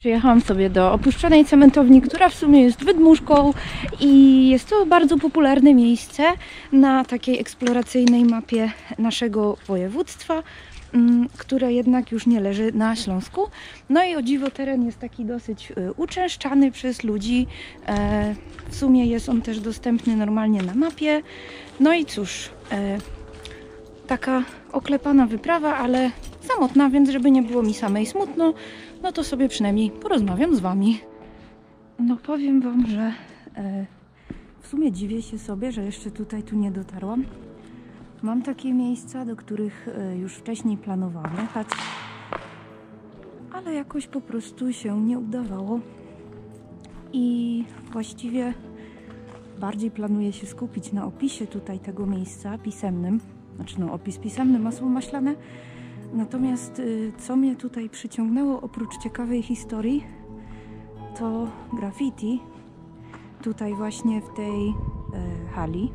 Przyjechałam sobie do opuszczonej cementowni, która w sumie jest wydmuszką i jest to bardzo popularne miejsce na takiej eksploracyjnej mapie naszego województwa, które jednak już nie leży na Śląsku. No i o dziwo teren jest taki dosyć uczęszczany przez ludzi. W sumie jest on też dostępny normalnie na mapie. No i cóż, taka oklepana wyprawa, ale samotna, więc żeby nie było mi samej smutno, no to sobie przynajmniej porozmawiam z wami. No powiem wam, że w sumie dziwię się sobie, że jeszcze tu nie dotarłam. Mam takie miejsca, do których już wcześniej planowałam jechać, ale jakoś po prostu się nie udawało i właściwie bardziej planuję się skupić na opisie tutaj tego miejsca pisemnym. Znaczy no, opis pisemny, masło maślane. Natomiast co mnie tutaj przyciągnęło oprócz ciekawej historii, to graffiti tutaj właśnie w tej hali.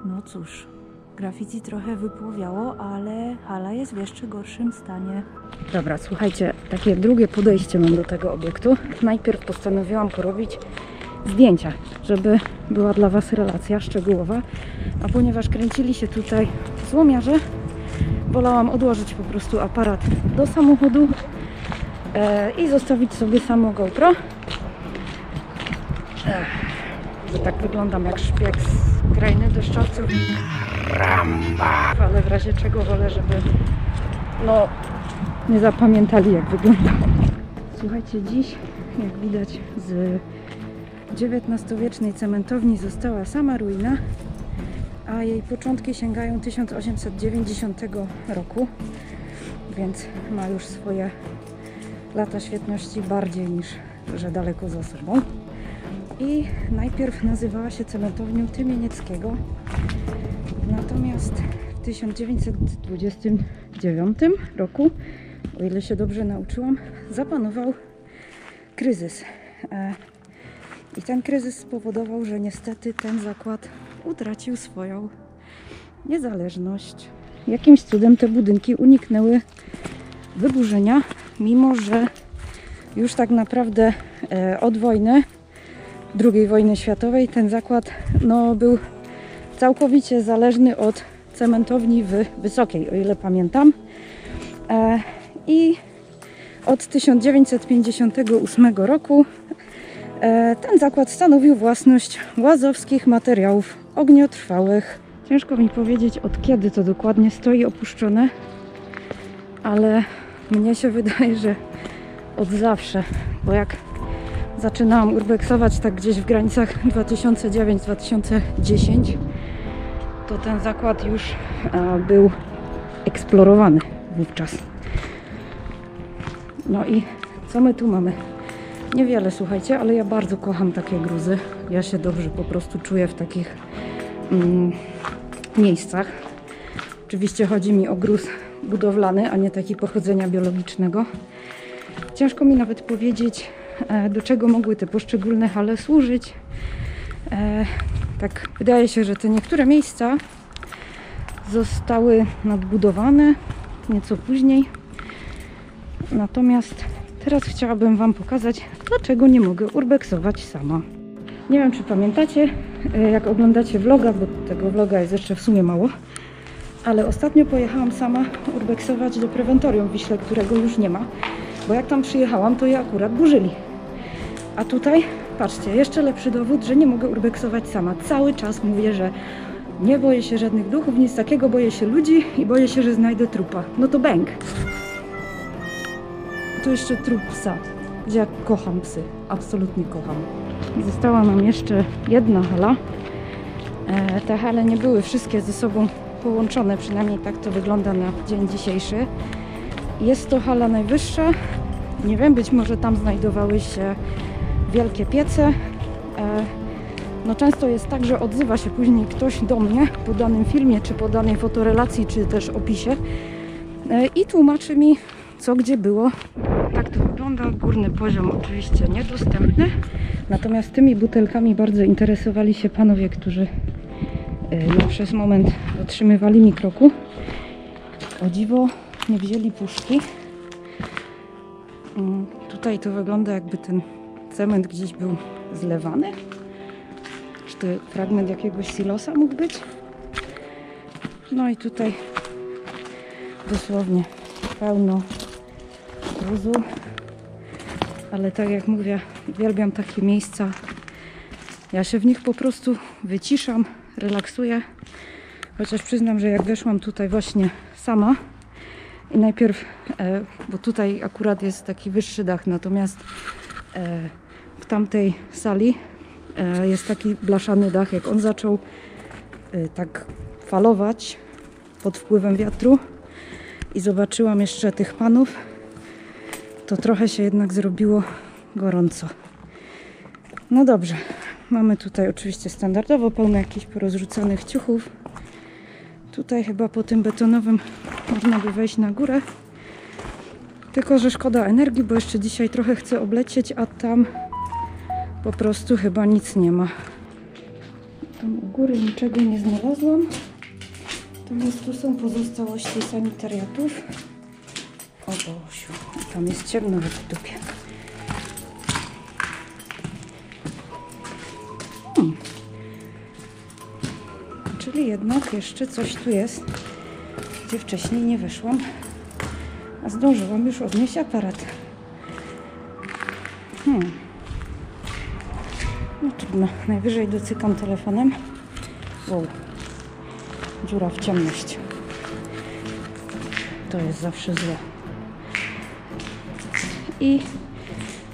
No cóż, graffiti trochę wypłowiało, ale hala jest w jeszcze gorszym stanie. Dobra, słuchajcie, takie drugie podejście mam do tego obiektu. Najpierw postanowiłam porobić zdjęcia, żeby była dla was relacja szczegółowa, a ponieważ kręcili się tutaj złomiarze, wolałam odłożyć po prostu aparat do samochodu i zostawić sobie samo GoPro. Że tak wyglądam jak szpieg z krainy deszczowców. Ale w razie czego wolę, żeby no nie zapamiętali, jak wyglądam. Słuchajcie, dziś jak widać z XIX-wiecznej cementowni została sama ruina, a jej początki sięgają 1890 roku, więc ma już swoje lata świetności bardziej niż że daleko za sobą. I najpierw nazywała się cementownią Tymienieckiego, natomiast w 1929 roku, o ile się dobrze nauczyłam, zapanował kryzys. I ten kryzys spowodował, że niestety ten zakład utracił swoją niezależność. Jakimś cudem te budynki uniknęły wyburzenia, mimo że już tak naprawdę od wojny, II wojny światowej, ten zakład no, był całkowicie zależny od cementowni w Wysokiej, o ile pamiętam. I od 1958 roku ten zakład stanowił własność Łazowskich Materiałów Ogniotrwałych. Ciężko mi powiedzieć, od kiedy to dokładnie stoi opuszczone, ale mnie się wydaje, że od zawsze, bo jak zaczynałam urbexować tak gdzieś w granicach 2009-2010, to ten zakład już był eksplorowany wówczas. No i co my tu mamy? Niewiele, słuchajcie, ale ja bardzo kocham takie gruzy. Ja się dobrze po prostu czuję w takich miejscach. Oczywiście chodzi mi o gruz budowlany, a nie taki pochodzenia biologicznego. Ciężko mi nawet powiedzieć, do czego mogły te poszczególne hale służyć. Tak wydaje się, że te niektóre miejsca zostały nadbudowane nieco później. Natomiast teraz chciałabym wam pokazać, dlaczego nie mogę urbexować sama. Nie wiem, czy pamiętacie, jak oglądacie vloga, bo tego vloga jest jeszcze w sumie mało, ale ostatnio pojechałam sama urbexować do Prewentorium w Wiśle, którego już nie ma, bo jak tam przyjechałam, to je akurat burzyli. A tutaj, patrzcie, jeszcze lepszy dowód, że nie mogę urbexować sama. Cały czas mówię, że nie boję się żadnych duchów, nic takiego, boję się ludzi i boję się, że znajdę trupa. No to bęk. Tu jeszcze trup psa, gdzie ja kocham psy, absolutnie kocham. Została nam jeszcze jedna hala. Te hale nie były wszystkie ze sobą połączone, przynajmniej tak to wygląda na dzień dzisiejszy. Jest to hala najwyższa. Nie wiem, być może tam znajdowały się wielkie piece. No często jest tak, że odzywa się później ktoś do mnie po danym filmie, czy po danej fotorelacji, czy też opisie i tłumaczy mi, co gdzie było. Tak to wygląda. Górny poziom oczywiście niedostępny. Natomiast tymi butelkami bardzo interesowali się panowie, którzy no, przez moment dotrzymywali mi kroku. O dziwo nie wzięli puszki. Tutaj to wygląda, jakby ten cement gdzieś był zlewany. Czy to fragment jakiegoś silosa mógł być? No i tutaj dosłownie pełno gruzu. Ale tak jak mówię, uwielbiam takie miejsca. Ja się w nich po prostu wyciszam, relaksuję. Chociaż przyznam, że jak weszłam tutaj właśnie sama i najpierw, bo tutaj akurat jest taki wyższy dach, natomiast w tamtej sali jest taki blaszany dach. Jak on zaczął tak falować pod wpływem wiatru i zobaczyłam jeszcze tych panów, to trochę się jednak zrobiło gorąco. No dobrze, mamy tutaj oczywiście standardowo pełno jakichś porozrzucanych ciuchów. Tutaj chyba po tym betonowym można by wejść na górę. Tylko że szkoda energii, bo jeszcze dzisiaj trochę chcę oblecieć, a tam po prostu chyba nic nie ma. Tam u góry niczego nie znalazłam. Natomiast tu są pozostałości sanitariatów. O Boziu, tam jest ciemno w dupie. Czyli jednak jeszcze coś tu jest, gdzie wcześniej nie weszłam, a zdążyłam już odnieść aparat. No trudno, najwyżej docykam telefonem. Wow, dziura w ciemność. To jest zawsze złe. I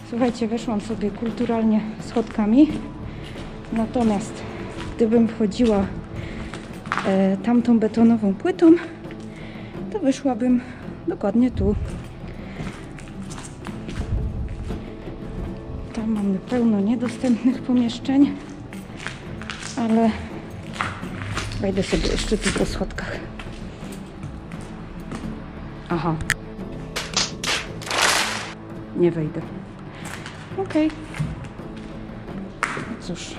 słuchajcie, weszłam sobie kulturalnie schodkami. Natomiast gdybym wchodziła tamtą betonową płytą, to wyszłabym dokładnie tu. Tam mamy pełno niedostępnych pomieszczeń, ale wejdę sobie jeszcze tu po schodkach. Aha. Nie wejdę. Okej. Cóż.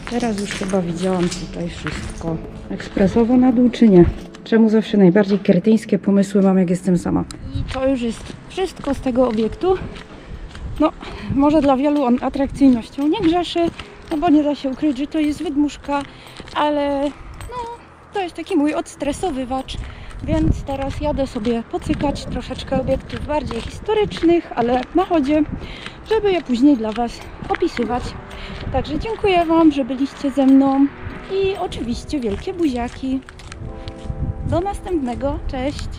Teraz już chyba widziałam tutaj wszystko. Ekspresowo na dół, czy nie? Czemu zawsze najbardziej kretyńskie pomysły mam, jak jestem sama? I to już jest wszystko z tego obiektu. No, może dla wielu on atrakcyjnością nie grzeszy, no bo nie da się ukryć, że to jest wydmuszka, ale no, to jest taki mój odstresowywacz, więc teraz jadę sobie pocykać troszeczkę obiektów bardziej historycznych, ale na chodzie, żeby je później dla Was opisywać. Także dziękuję Wam, że byliście ze mną i oczywiście wielkie buziaki. Do następnego, cześć!